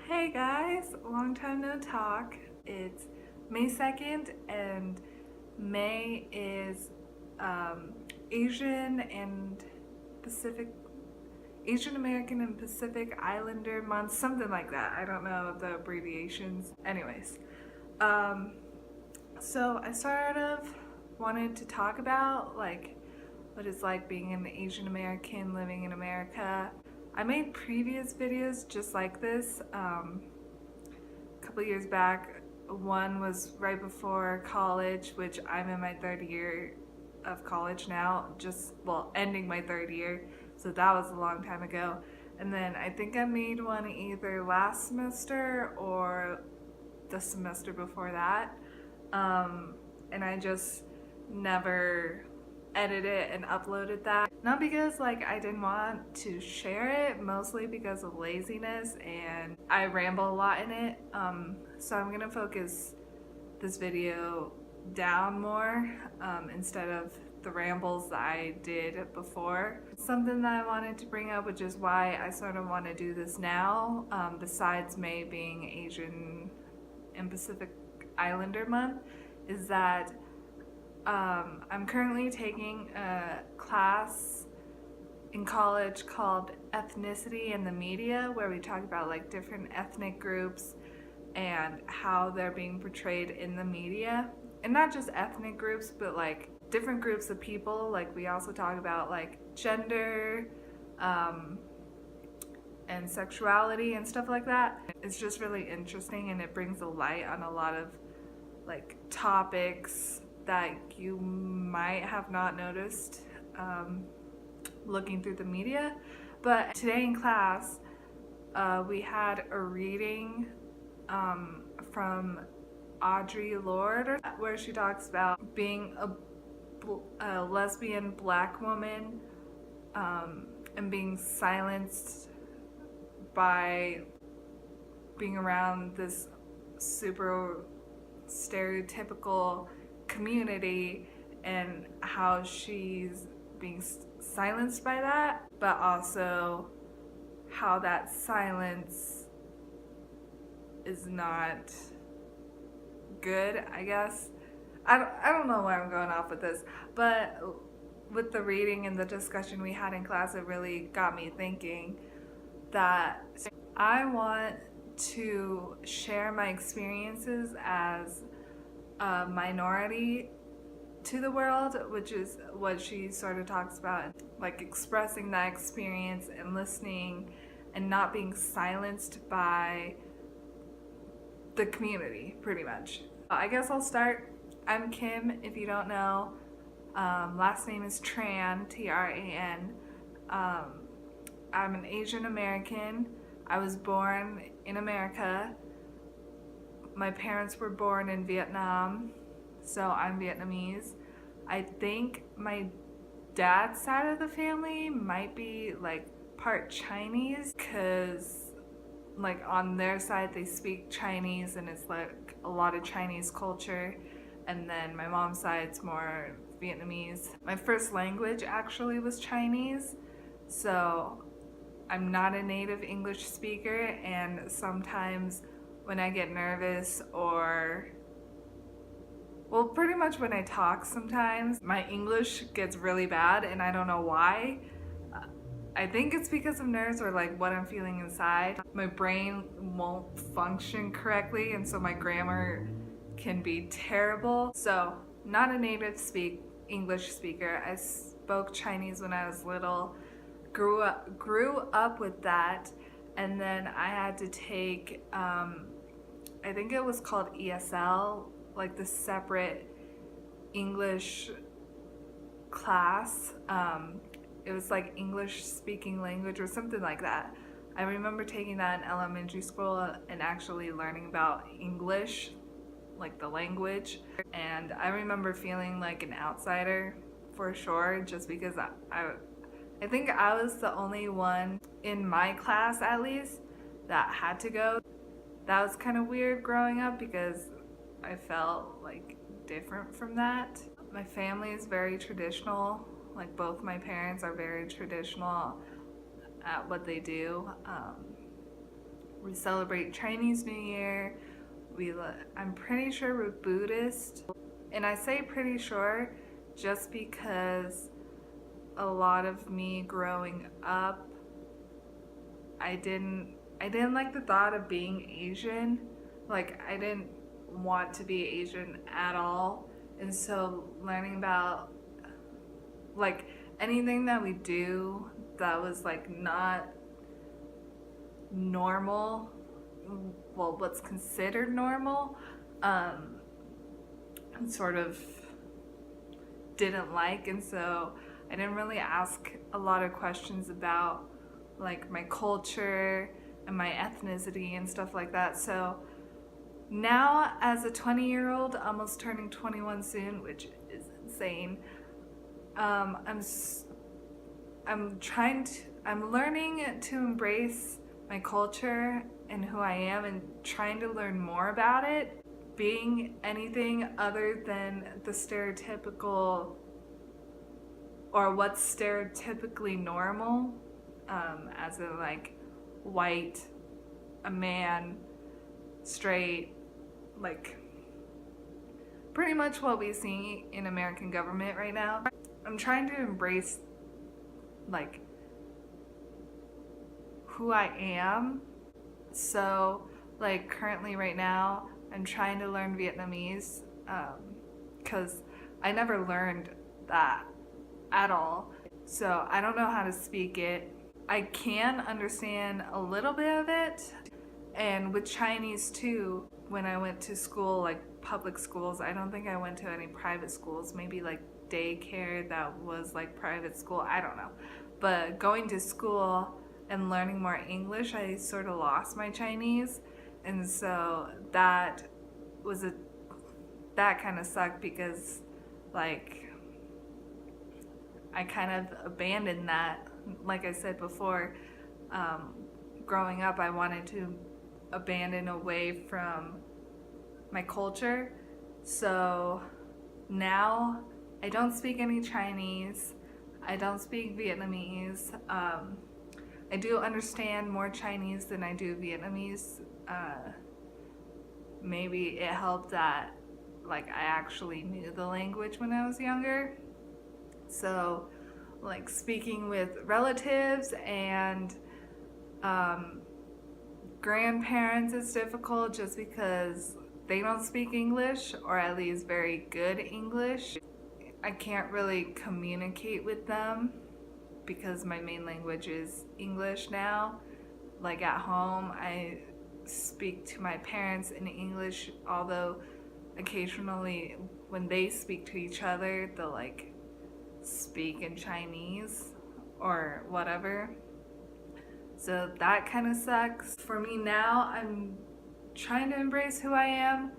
Hey guys, long time no talk. It's May 2nd and May is um, Asian and Pacific, Asian American and Pacific Islander month, something like that. I don't know the abbreviations. Anyways, um, so I sort of wanted to talk about what it's like being an Asian American living in America. I made previous videos just like this a couple years back. One was right before college, which I'm in my third year of college now, ending my third year, so that was a long time ago. And then I think I made one either last semester or the semester before that. And I just never edited and uploaded that. Not because I didn't want to share it, mostly because of laziness, and I ramble a lot in it. So I'm gonna focus this video down more instead of the rambles that I did before. Something that I wanted to bring up, which is why I sort of want to do this now, besides May being Asian and Pacific Islander month, is that I'm currently taking a class in college called Ethnicity in the Media, where we talk about different ethnic groups and how they're being portrayed in the media. And not just ethnic groups, but different groups of people. We also talk about gender and sexuality and stuff like that. It's just really interesting, and it brings a light on a lot of topics that you might have not noticed looking through the media. But today in class, we had a reading from Audre Lorde, where she talks about being a lesbian black woman and being silenced by being around this super stereotypical community, and how she's being silenced by that, but also how that silence is not good, I guess. I don't know where I'm going off with this, but with the reading and the discussion we had in class, it really got me thinking that I want to share my experiences as a minority to the world, which is what she sort of talks about, expressing that experience and listening and not being silenced by the community, pretty much. I guess I'll start. I'm Kim, if you don't know. Last name is Tran, Tran. I'm an Asian American. I was born in America. My parents were born in Vietnam, so I'm Vietnamese. I think my dad's side of the family might be part Chinese, because on their side they speak Chinese and it's a lot of Chinese culture. And then my mom's side's more Vietnamese. My first language actually was Chinese, so I'm not a native English speaker, and sometimes when I get nervous pretty much when I talk sometimes, my English gets really bad and I don't know why. I think it's because of nerves or what I'm feeling inside. My brain won't function correctly, and so my grammar can be terrible. So, not a native English speaker. I spoke Chinese when I was little, grew up with that, and then I had to take I think it was called ESL, the separate English class. It was English speaking language or something like that. I remember taking that in elementary school and actually learning about English, the language. And I remember feeling like an outsider for sure, just because I think I was the only one in my class, at least, that had to go. That was kind of weird growing up, because I felt different from that. My family is very traditional. Both my parents are very traditional at what they do. We celebrate Chinese New Year. I'm pretty sure we're Buddhist. And I say pretty sure just because a lot of me growing up, I didn't like the thought of being Asian. Like, I didn't want to be Asian at all. And so learning about like anything that we do that was like not normal, well, what's considered normal, sort of didn't like. And so I didn't really ask a lot of questions about like my culture and my ethnicity and stuff like that. So now, as a 20-year-old, almost turning 21 soon, which is insane, I'm learning to embrace my culture and who I am, and trying to learn more about it, being anything other than the stereotypical, or what's stereotypically normal, as in like white, a man, straight, like pretty much what we see in American government right now. I'm trying to embrace like who I am. So like currently right now I'm trying to learn Vietnamese, because I never learned that at all. So I don't know how to speak it. I can understand a little bit of it. And with Chinese too, when I went to school, like public schools, I don't think I went to any private schools, maybe like daycare that was like private school, I don't know. But going to school and learning more English, I sort of lost my Chinese. And so that kind of sucked, because like I kind of abandoned that. Like I said before, growing up, I wanted to abandon away from my culture. So now I don't speak any Chinese. I don't speak Vietnamese. I do understand more Chinese than I do Vietnamese. Maybe it helped that like I actually knew the language when I was younger. So like speaking with relatives and grandparents is difficult, just because they don't speak English, or at least very good English. I can't really communicate with them because my main language is English now. Like at home, I speak to my parents in English, although occasionally when they speak to each other, they'll like speak in Chinese or whatever. So that kind of sucks. For me now, I'm trying to embrace who I am.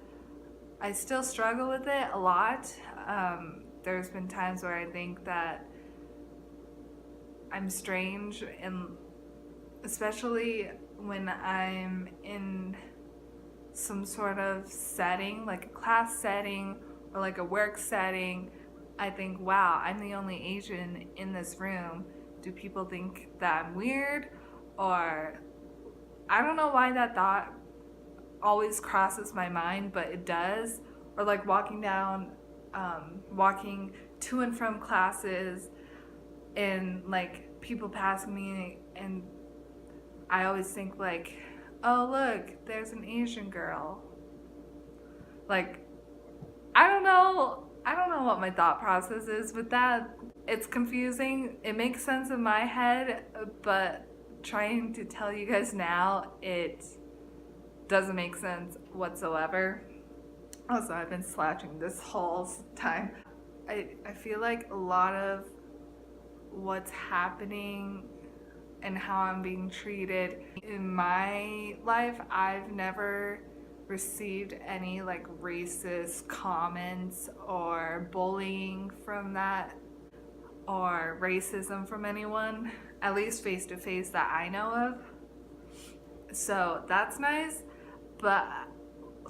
I still struggle with it a lot. There's been times where I think that I'm strange, and especially when I'm in some sort of setting, like a class setting or like a work setting, I think, wow, I'm the only Asian in this room. Do people think that I'm weird? Or I don't know why that thought always crosses my mind, but it does. Or like walking to and from classes, and like people passing me, and I always think like, oh look, there's an Asian girl. Like, I don't know what my thought process is with that. It's confusing. It makes sense in my head, but trying to tell you guys now, it doesn't make sense whatsoever. Also, I've been slouching this whole time. I feel like a lot of what's happening and how I'm being treated in my life, I've never received any like racist comments or bullying from that, or racism from anyone, at least face to face that I know of. So that's nice. But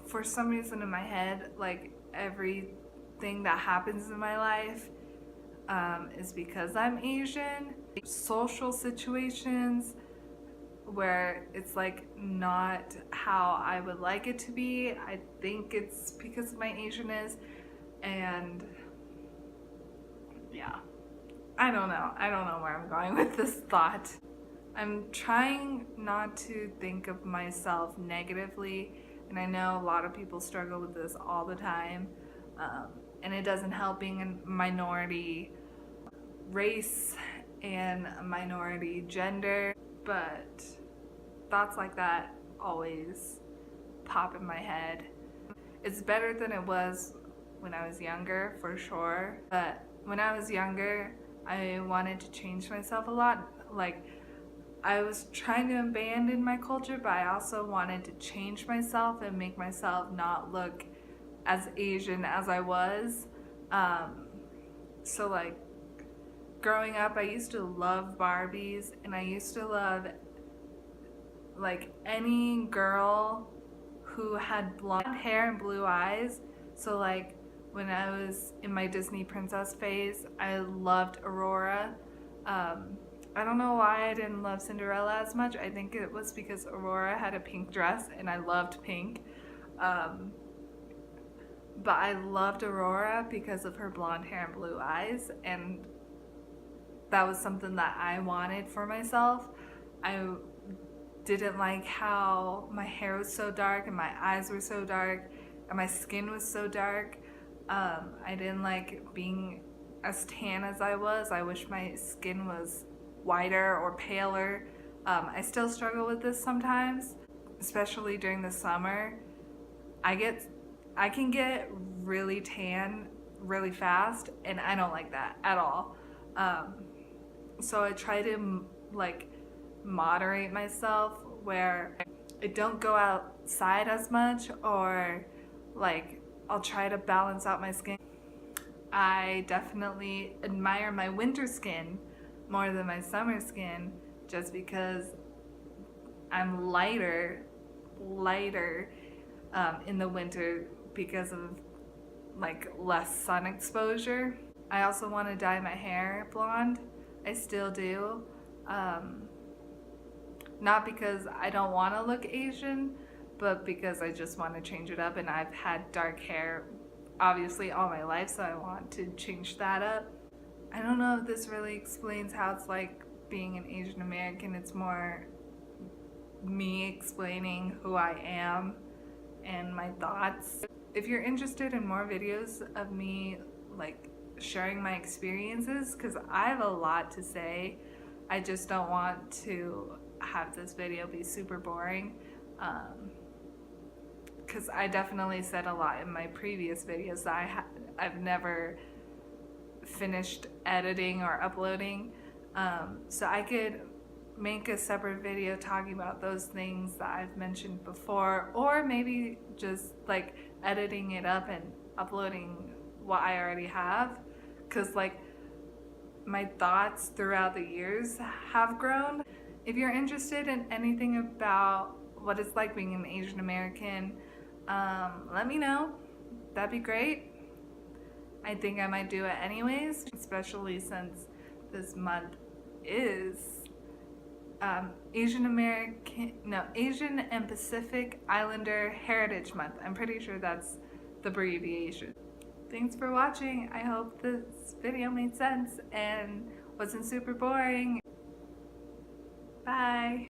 for some reason in my head, like everything that happens in my life is because I'm Asian. Social situations, where it's like not how I would like it to be. I think it's because of my Asianness, and yeah, I don't know where I'm going with this thought. I'm trying not to think of myself negatively, and I know a lot of people struggle with this all the time, and it doesn't help being a minority race and a minority gender, but thoughts like that always pop in my head. It's better than it was when I was younger, for sure, but when I was younger, I wanted to change myself a lot. Like, I was trying to abandon my culture, but I also wanted to change myself and make myself not look as Asian as I was. So like growing up, I used to love Barbies, and I used to love like any girl who had blonde hair and blue eyes. So like when I was in my Disney princess phase, I loved Aurora. I don't know why I didn't love Cinderella as much. I think it was because Aurora had a pink dress and I loved pink. But I loved Aurora because of her blonde hair and blue eyes, and that was something that I wanted for myself. I didn't like how my hair was so dark and my eyes were so dark and my skin was so dark. I didn't like being as tan as I was. I wish my skin was whiter or paler. I still struggle with this sometimes, especially during the summer. I can get really tan really fast, and I don't like that at all. So I try to like moderate myself where I don't go outside as much, or like I'll try to balance out my skin. I definitely admire my winter skin more than my summer skin, just because I'm lighter in the winter because of like less sun exposure. I also want to dye my hair blonde. I still do. Not because I don't want to look Asian, but because I just want to change it up, and I've had dark hair obviously all my life, so I want to change that up. I don't know if this really explains how it's like being an Asian American. It's more me explaining who I am and my thoughts. If you're interested in more videos of me like sharing my experiences, because I have a lot to say, I just don't want to have this video be super boring, because I definitely said a lot in my previous videos that I've never finished editing or uploading, so I could make a separate video talking about those things that I've mentioned before, or maybe just like editing it up and uploading what I already have, because like my thoughts throughout the years have grown. If you're interested in anything about what it's like being an Asian American, let me know. That'd be great. I think I might do it anyways, especially since this month is Asian and Pacific Islander Heritage Month. I'm pretty sure that's the abbreviation. Thanks for watching. I hope this video made sense and wasn't super boring. Bye.